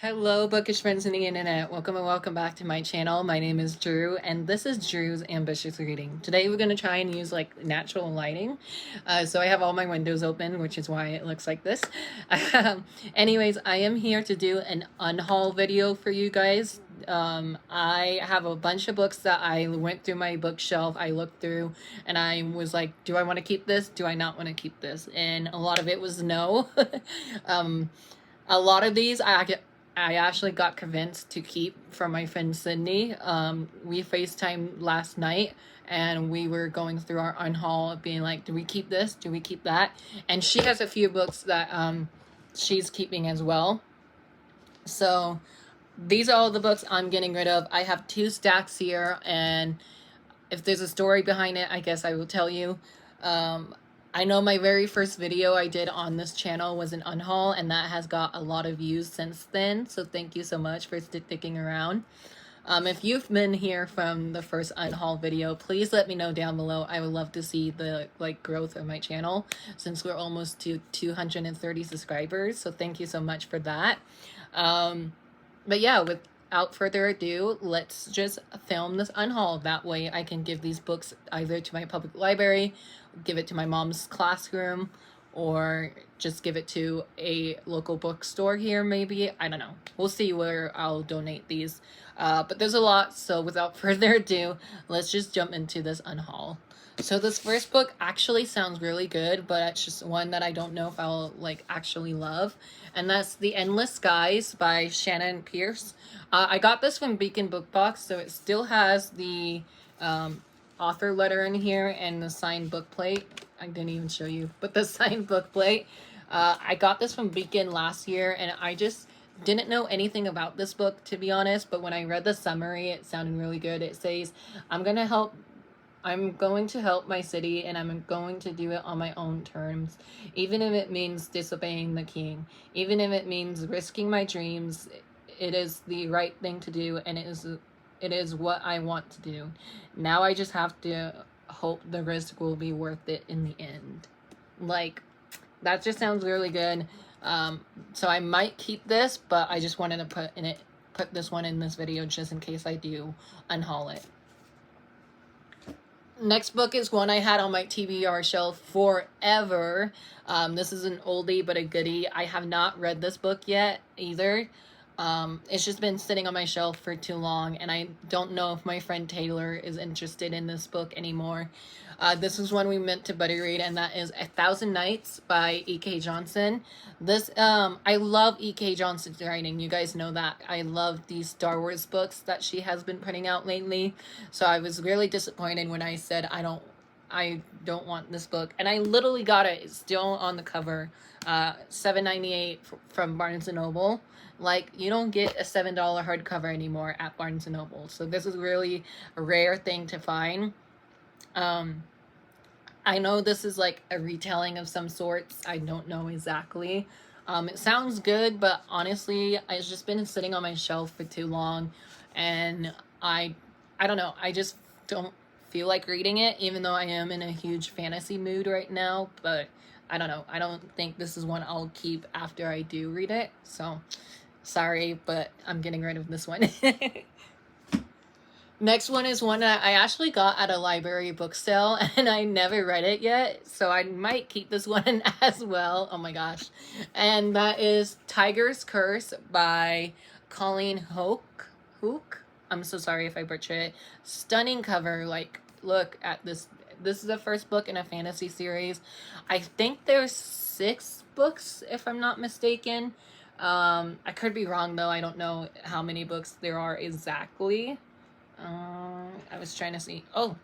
Hello, bookish friends on the internet. Welcome and welcome back to my channel. My name is Drew, and this is Drew's Ambitious Reading. Today we're going to try and use like natural lighting. So I have all my windows open, which is why it looks like this. Anyways, I am here to do an unhaul video for you guys. I have a bunch of books that I went through my bookshelf, I looked through, and I was like, do I want to keep this? Do I not want to keep this? And a lot of it was no. A lot of these I actually got convinced to keep from my friend Sydney. We FaceTimed last night and we were going through our unhaul, being like, do we keep this? Do we keep that? And she has a few books that she's keeping as well. So these are all the books I'm getting rid of. I have 2 stacks here, and if there's a story behind it, I guess I will tell you. I know my very first video I did on this channel was an unhaul, and that has got a lot of views since then, so thank you so much for sticking around. If you've been here from the first unhaul video, please let me know down below. I would love to see the growth of my channel, since we're almost to 230 subscribers, so thank you so much for that. But yeah, without further ado, let's just film this unhaul. That way I can give these books either to my public library, give it to my mom's classroom, or just give it to a local bookstore here maybe. I don't know. We'll see where I'll donate these. But there's a lot, so without further ado, let's just jump into this unhaul. So this first book actually sounds really good, but it's just one that I don't know if I'll actually love, and that's The Endless Skies by Shannon Pierce. I got this from Beacon Book Box, so it still has the author letter in here and the signed book plate. I didn't even show you, but the signed book plate. I got this from Beacon last year, and I just didn't know anything about this book, to be honest, but when I read the summary, it sounded really good. It says, I'm going to help my city, and I'm going to do it on my own terms, even if it means disobeying the king, even if it means risking my dreams. It is the right thing to do, and it is what I want to do. Now I just have to hope the risk will be worth it in the end. That just sounds really good. So I might keep this, but I just wanted to put this one in this video just in case I do unhaul it. Next book is one I had on my TBR shelf forever. This is an oldie but a goodie. I have not read this book yet either. It's just been sitting on my shelf for too long, and I don't know if my friend Taylor is interested in this book anymore. This is one we meant to buddy read, and that is 1,000 Nights by E.K. Johnson. This, I love E.K. Johnson's writing. You guys know that. I love these Star Wars books that she has been putting out lately. So I was really disappointed when I said I don't want this book. And I literally got it. It's still on the cover. $7.98 from Barnes & Noble. You don't get a $7 hardcover anymore at Barnes & Noble. So this is really a rare thing to find. I know this is a retelling of some sorts. I don't know exactly. It sounds good, but honestly, it's just been sitting on my shelf for too long, and I don't know. I just don't feel like reading it, even though I am in a huge fantasy mood right now. But I don't know. I don't think this is one I'll keep after I do read it. So sorry, but I'm getting rid of this one. Next one is one that I actually got at a library book sale, and I never read it yet, so I might keep this one as well. Oh my gosh. And that is Tiger's Curse by Colleen Hook. I'm so sorry if I butcher it. Stunning cover. Look at this. This is the first book in a fantasy series. I think there's 6 books, if I'm not mistaken. I could be wrong, though. I don't know how many books there are exactly. I was trying to see. Oh,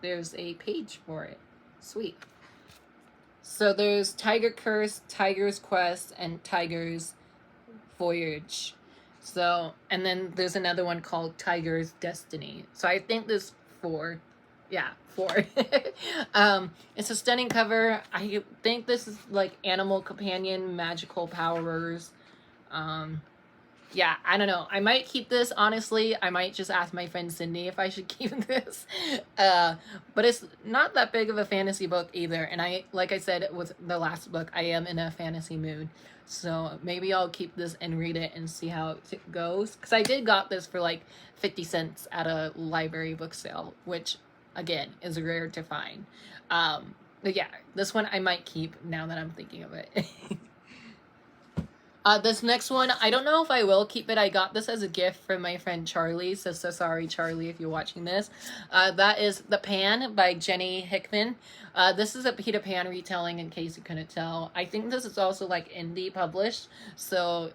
there's a page for it. Sweet. So there's Tiger Curse, Tiger's Quest, and Tiger's Voyage. So, and then there's another one called Tiger's Destiny. So I think there's 4. Yeah, 4. It's a stunning cover. I think this is animal companion, magical powers. yeah, I don't know. I might keep this, honestly. I might just ask my friend Sydney if I should keep this. Uh, but it's not that big of a fantasy book either. And like I said with the last book, I am in a fantasy mood. So maybe I'll keep this and read it and see how it goes. Because I did got this for like 50 cents at a library book sale, which again is rare to find. But yeah, this one I might keep now that I'm thinking of it. This next one, I don't know if I will keep it. I got this as a gift from my friend Charlie, so sorry, Charlie, if you're watching this. That is The Pan by Jenny Hickman. This is a Peter Pan retelling, in case you couldn't tell. I think this is also like indie published, so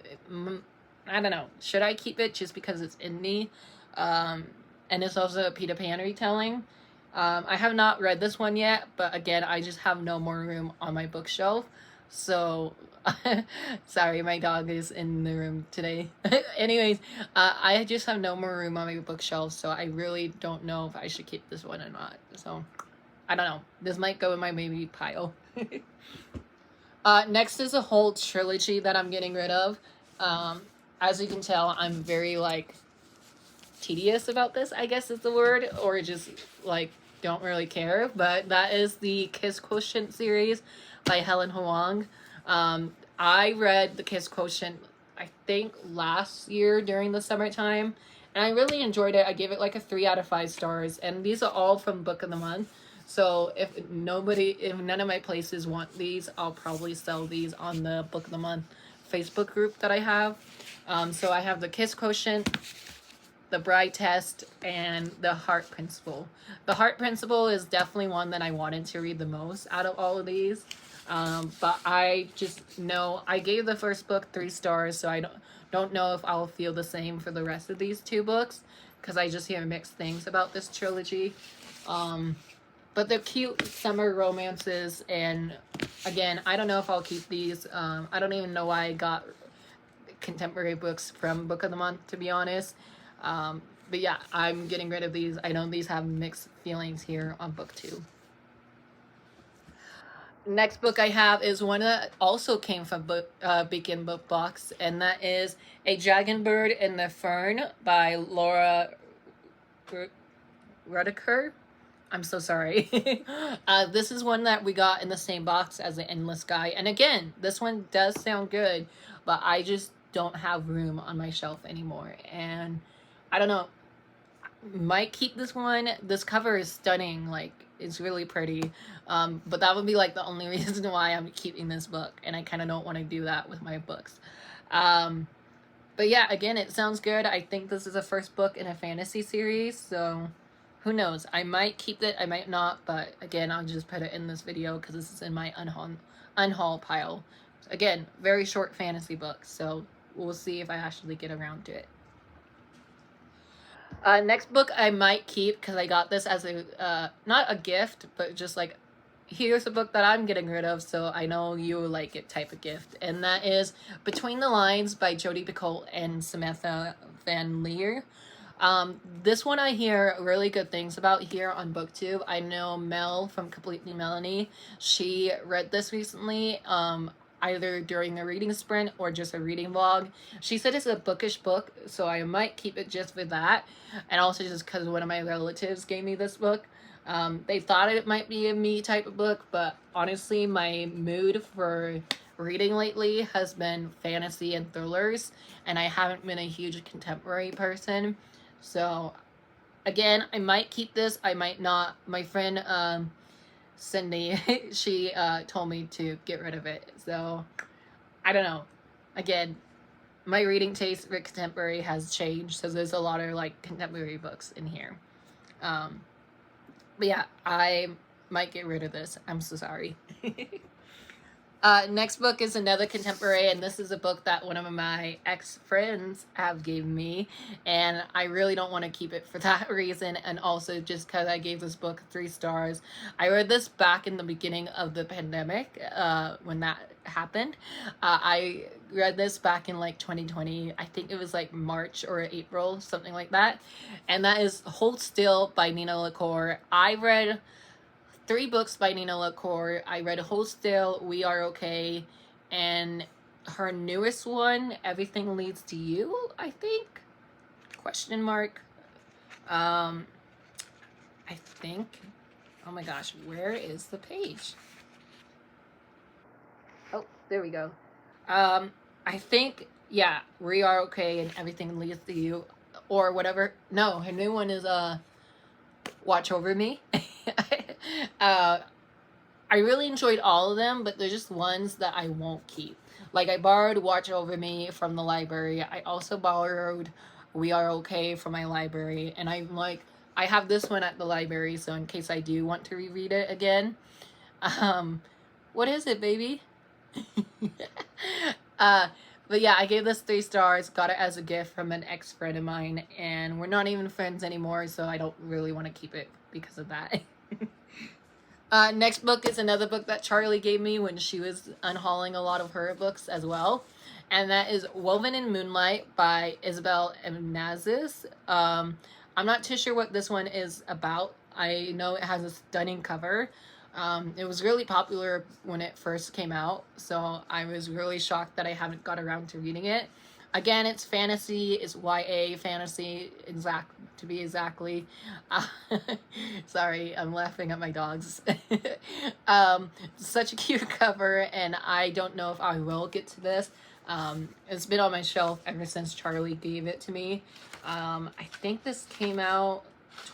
I don't know. Should I keep it just because it's indie? And it's also a Peter Pan retelling. I have not read this one yet, but again, I just have no more room on my bookshelf. So, sorry, my dog is in the room today. Anyways, I just have no more room on my bookshelf, so I really don't know if I should keep this one or not. So, I don't know. This might go in my maybe pile. Next is a whole trilogy that I'm getting rid of. As you can tell, I'm very, like, tedious about this, I guess is the word, or just, like, don't really care. But that is the Kiss Quotient series by Helen Hoang. I read the Kiss Quotient, I think, last year during the summertime, and I really enjoyed it. I gave it like a 3 out of 5 stars, and these are all from Book of the Month. So if none of my places want these, I'll probably sell these on the Book of the Month Facebook group that I have. So I have the Kiss Quotient, the Bride Test, and the Heart Principle. The Heart Principle is definitely one that I wanted to read the most out of all of these. But I just know I gave the first book 3 stars, so I don't know if I'll feel the same for the rest of these 2 books, because I just hear mixed things about this trilogy. But they're cute summer romances, and again, I don't know if I'll keep these. I don't even know why I got contemporary books from Book of the Month, to be honest. But yeah, I'm getting rid of these. I know these have mixed feelings here on book 2. Next book I have is one that also came from Beacon Book Box, and that is A Dragon Bird in the Fern by Laura Rudiker. I'm so sorry. This is one that we got in the same box as the Endless Sky. And again, this one does sound good, but I just don't have room on my shelf anymore. And I don't know. Might keep this one. This cover is stunning. Like, it's really pretty. But that would be like the only reason why I'm keeping this book. And I kind of don't want to do that with my books. But yeah, again, it sounds good. I think this is the first book in a fantasy series. So who knows? I might keep it. I might not. But again, I'll just put it in this video because this is in my unhaul pile. Again, very short fantasy book. So we'll see if I actually get around to it. Next book I might keep because I got this as a, not a gift, but just like, here's a book that I'm getting rid of, so I know you like it type of gift. And that is Between the Lines by Jodi Picoult and Samantha Van Leer. This one I hear really good things about here on BookTube. I know Mel from Completely Melanie, she read this recently, either during a reading sprint or just a reading vlog. She said it's a bookish book, so I might keep it just for that, and also just because one of my relatives gave me this book. They thought it might be a me type of book, but honestly, my mood for reading lately has been fantasy and thrillers, and I haven't been a huge contemporary person. So again, I might keep this, I might not. My friend Cindy, she told me to get rid of it, so I don't know. Again, my reading taste for contemporary has changed, so there's a lot of like contemporary books in here. But yeah, I might get rid of this. I'm so sorry. Next book is another contemporary, and this is a book that one of my ex-friends have given me, and I really don't want to keep it for that reason, and also just because I gave this book 3 stars. I read this back in the beginning of the pandemic, when that happened. I read this back in like 2020. I think it was like March or April, something like that, and that is Hold Still by Nina LaCour. I read 3 books by Nina LaCour. I read Hold Still, We Are Okay, and her newest one, Everything Leads to You, I think? Question mark. I think. Oh my gosh, where is the page? Oh, there we go. I think, yeah, We Are Okay and Everything Leads to You, or whatever. No, her new one is Watch Over Me. I really enjoyed all of them, but there's just ones that I won't keep. Like, I borrowed Watch Over Me from the library. I also borrowed We Are Okay from my library. And I'm like, I have this one at the library, so in case I do want to reread it again. What is it, baby? But yeah, I gave this 3 stars, got it as a gift from an ex-friend of mine, and we're not even friends anymore, so I don't really want to keep it because of that. Next book is another book that Charlie gave me when she was unhauling a lot of her books as well. And that is Woven in Moonlight by Isabel Imnazis. I'm not too sure what this one is about. I know it has a stunning cover. It was really popular when it first came out, so I was really shocked that I haven't got around to reading it. Again, it's fantasy, it's YA fantasy, to be exactly. Sorry, I'm laughing at my dogs. Such a cute cover, and I don't know if I will get to this. It's been on my shelf ever since Charlie gave it to me. I think this came out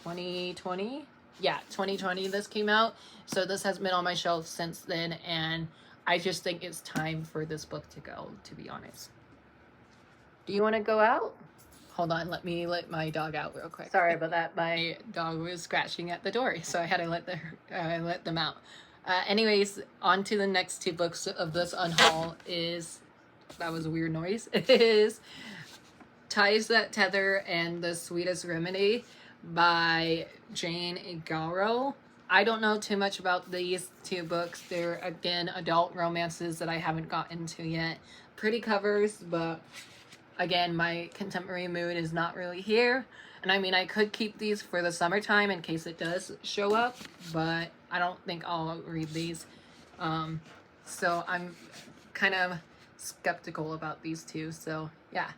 2020. Yeah, 2020 this came out. So this has been on my shelf since then, and I just think it's time for this book to go, to be honest. Do you want to go out? Hold on, let me let my dog out real quick. Sorry about that. My dog was scratching at the door, so I had to let them out. Anyways, on to the next 2 books of this unhaul is, that was a weird noise, is Ties That Tether and The Sweetest Remedy by Jane Igharo. I don't know too much about these 2 books. They're, again, adult romances that I haven't got into yet. Pretty covers, but again, my contemporary mood is not really here. And I mean, I could keep these for the summertime in case it does show up, but I don't think I'll read these. So I'm kind of skeptical about these 2, so yeah.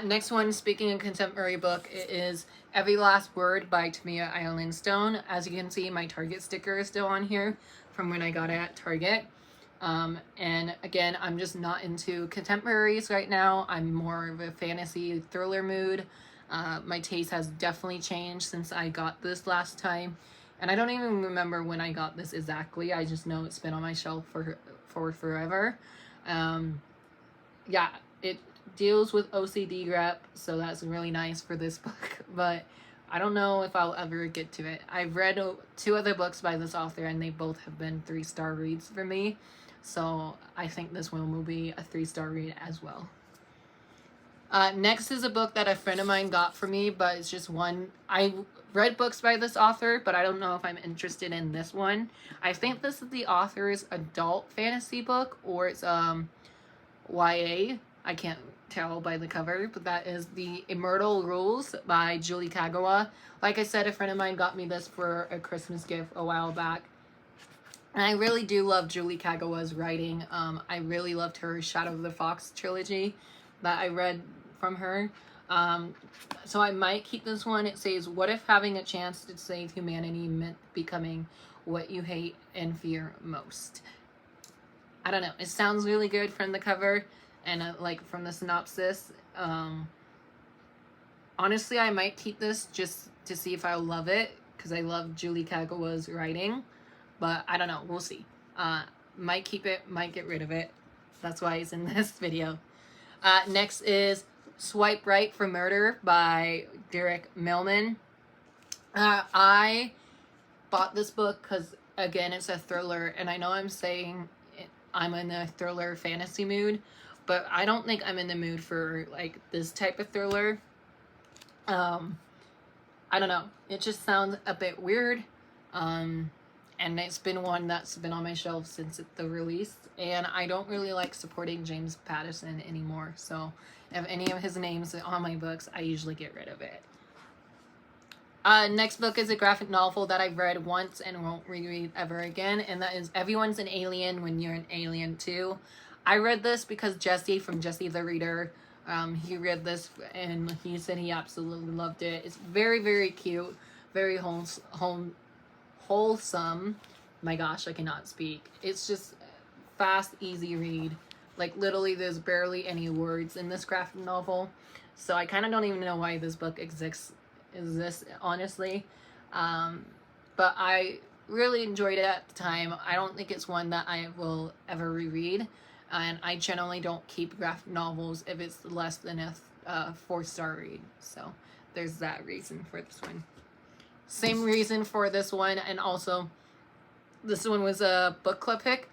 Next one, speaking of contemporary book, it is Every Last Word by Tamia Eileen Stone. As you can see, my Target sticker is still on here from when I got it at Target. And again, I'm just not into contemporaries right now. I'm more of a fantasy thriller mood. My taste has definitely changed since I got this last time. And I don't even remember when I got this exactly. I just know it's been on my shelf for forever. Yeah, it deals with OCD rep, so that's really nice for this book. But I don't know if I'll ever get to it. I've read 2 other books by this author, and they both have been 3-star reads for me. So I think this one will be a 3-star read as well. Next is a book that a friend of mine got for me, but it's just one. I read books by this author, but I don't know if I'm interested in this one. I think this is the author's adult fantasy book, or it's YA. I can't tell by the cover, but that is The Immortal Rules by Julie Kagawa. Like I said, a friend of mine got me this for a Christmas gift a while back. And I really do love Julie Kagawa's writing. I really loved her Shadow of the Fox trilogy that I read from her. So I might keep this one. It says, what if having a chance to save humanity meant becoming what you hate and fear most? I don't know. It sounds really good from the cover and like from the synopsis. Honestly, I might keep this just to see if I love it, because I love Julie Kagawa's writing. But I don't know. We'll see. Might keep it, might get rid of it. That's why it's in this video. Next is Swipe Right for Murder by Derek Millman. I bought this book because, again, it's a thriller. And I know I'm saying I'm in a thriller fantasy mood, but I don't think I'm in the mood for, like, this type of thriller. I don't know. It just sounds a bit weird. And it's been one that's been on my shelf since the release. And I don't really like supporting James Patterson anymore. So if any of his names are on my books, I usually get rid of it. Next book is a graphic novel that I've read once and won't reread ever again. And that is Everyone's an Alien When You're an Alien Too. I read this because Jesse from Jesse the Reader, he read this and he said he absolutely loved it. It's very, very cute, very wholesome. My gosh, I cannot speak. It's just fast, easy read. Like literally there's barely any words in this graphic novel. So I kind of don't even know why this book exists honestly. But I really enjoyed it at the time. I don't think it's one that I will ever reread. And I generally don't keep graphic novels if it's less than a 4-star read. So there's that reason for this one. Same reason for this one. And also this one was a book club pick.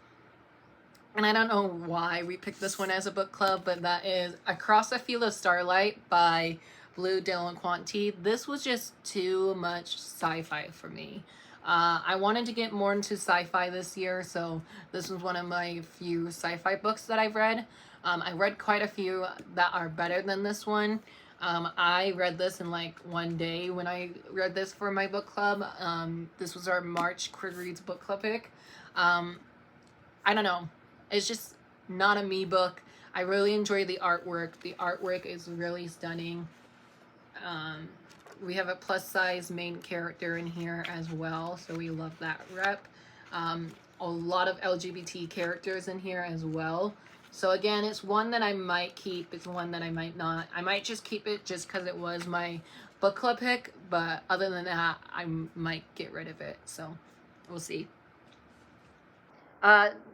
And I don't know why we picked this one as a book club, but that is Across a Field of Starlight by Blue Delinquente. This was just too much sci-fi for me. I wanted to get more into sci-fi this year, so this was one of my few sci-fi books that I've read. I read quite a few that are better than this one. I read this in like one day when I read this for my book club. This was our March Queer Reads book club pick. I don't know. It's just not a me book. I really enjoy the artwork. The artwork is really stunning. We have a plus size main character in here as well, so we love that rep. A lot of LGBT characters in here as well. So again, it's one that I might keep. It's one that I might not. I might just keep it just because it was my book club pick, but other than that, I might get rid of it. So we'll see.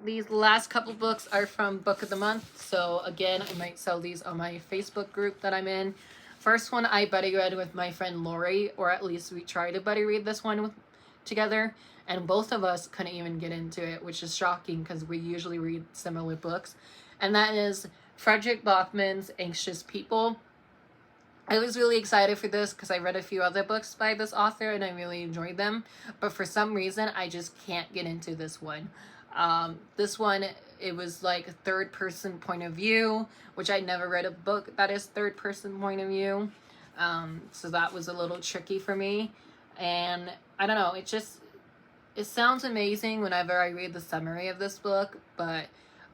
These last couple books are from Book of the Month. So again, I might sell these on my Facebook group that I'm in. First one I buddy read with my friend Lori, or at least we tried to buddy read this one together, and both of us couldn't even get into it, which is shocking because we usually read similar books. And that is Frederick Bachman's Anxious People. I was really excited for this because I read a few other books by this author and I really enjoyed them, but for some reason I just can't get into this one. This one, it was like a third-person point of view, which I never read a book that is third-person point of view. So that was a little tricky for me. And I don't know, it sounds amazing whenever I read the summary of this book, but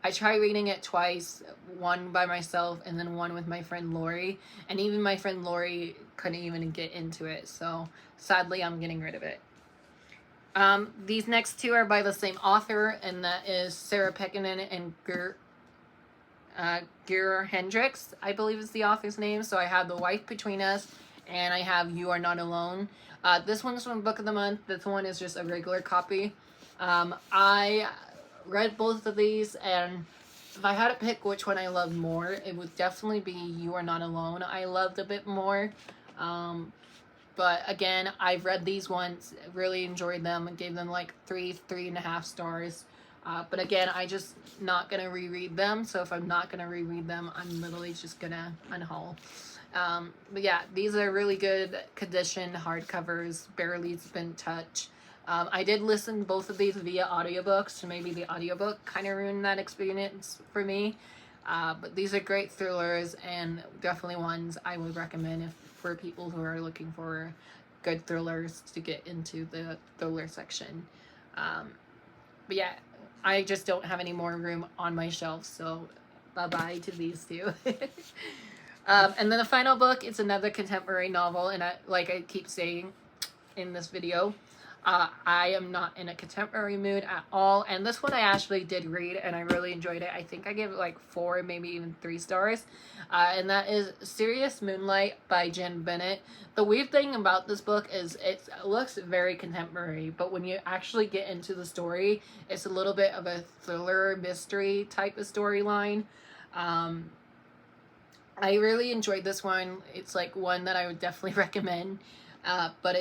I tried reading it twice, one by myself and then one with my friend Lori. And even my friend Lori couldn't even get into it. So sadly, I'm getting rid of it. These next two are by the same author, and that is Sarah Pekkanen and Gur Hendricks, I believe is the author's name. So I have The Wife Between Us, and I have You Are Not Alone. This one's from Book of the Month. This one is just a regular copy. I read both of these, and if I had to pick which one I loved more, it would definitely be You Are Not Alone. I loved a bit more. But again, I've read these ones, really enjoyed them, and gave them like 3.5 stars. But again, I just not gonna reread them. So if I'm not gonna reread them, I'm literally just gonna unhaul. But yeah, these are really good condition hardcovers, barely been touched. I did listen to both of these via audiobooks, so maybe the audiobook kind of ruined that experience for me. But these are great thrillers and definitely ones I would recommend for people who are looking for good thrillers to get into the thriller section. But yeah, I just don't have any more room on my shelf, so bye-bye to these two. And then the final book is another contemporary novel, and like I keep saying in this video, I am not in a contemporary mood at all, and this one I actually did read and I really enjoyed it. I think I gave it like 4, maybe even 3 stars, and that is Serious Moonlight by Jen Bennett. The weird thing about this book is it looks very contemporary, but when you actually get into the story, it's a little bit of a thriller mystery type of storyline. I really enjoyed this one. It's like one that I would definitely recommend, but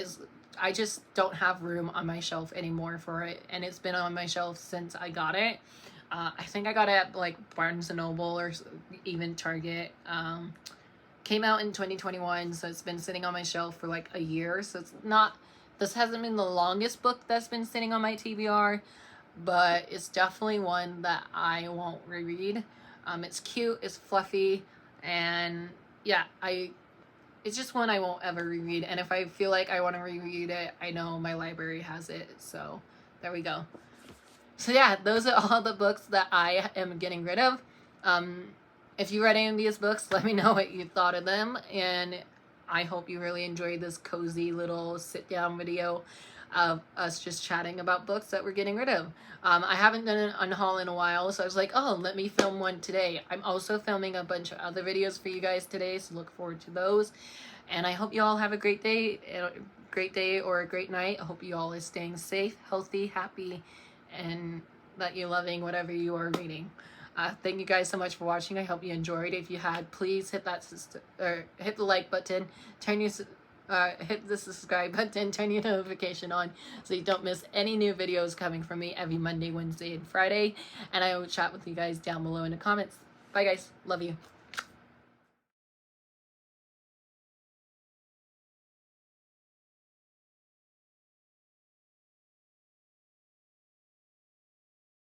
I just don't have room on my shelf anymore for it, and it's been on my shelf since I got it. I think I got it at like Barnes & Noble or even Target. Came out in 2021, so it's been sitting on my shelf for like a year, so this hasn't been the longest book that's been sitting on my TBR, but it's definitely one that I won't reread. It's cute, it's fluffy, and yeah, it's just one I won't ever reread, and if I feel like I want to reread it, I know my library has it, so there we go. So yeah, those are all the books that I am getting rid of. If you read any of these books, let me know what you thought of them, and I hope you really enjoyed this cozy little sit-down video of us just chatting about books that we're getting rid of. I haven't done an unhaul in a while, so I was like, oh, let me film one today. I'm also filming a bunch of other videos for you guys today, so look forward to those. And I hope you all have a great day or a great night. I hope you all are staying safe, healthy, happy, and that you're loving whatever you are reading. Thank you guys so much for watching. I hope you enjoyed. If you had, please hit hit the like button, hit the subscribe button, turn your notification on so you don't miss any new videos coming from me every Monday, Wednesday, and Friday. And I will chat with you guys down below in the comments. Bye guys. Love you.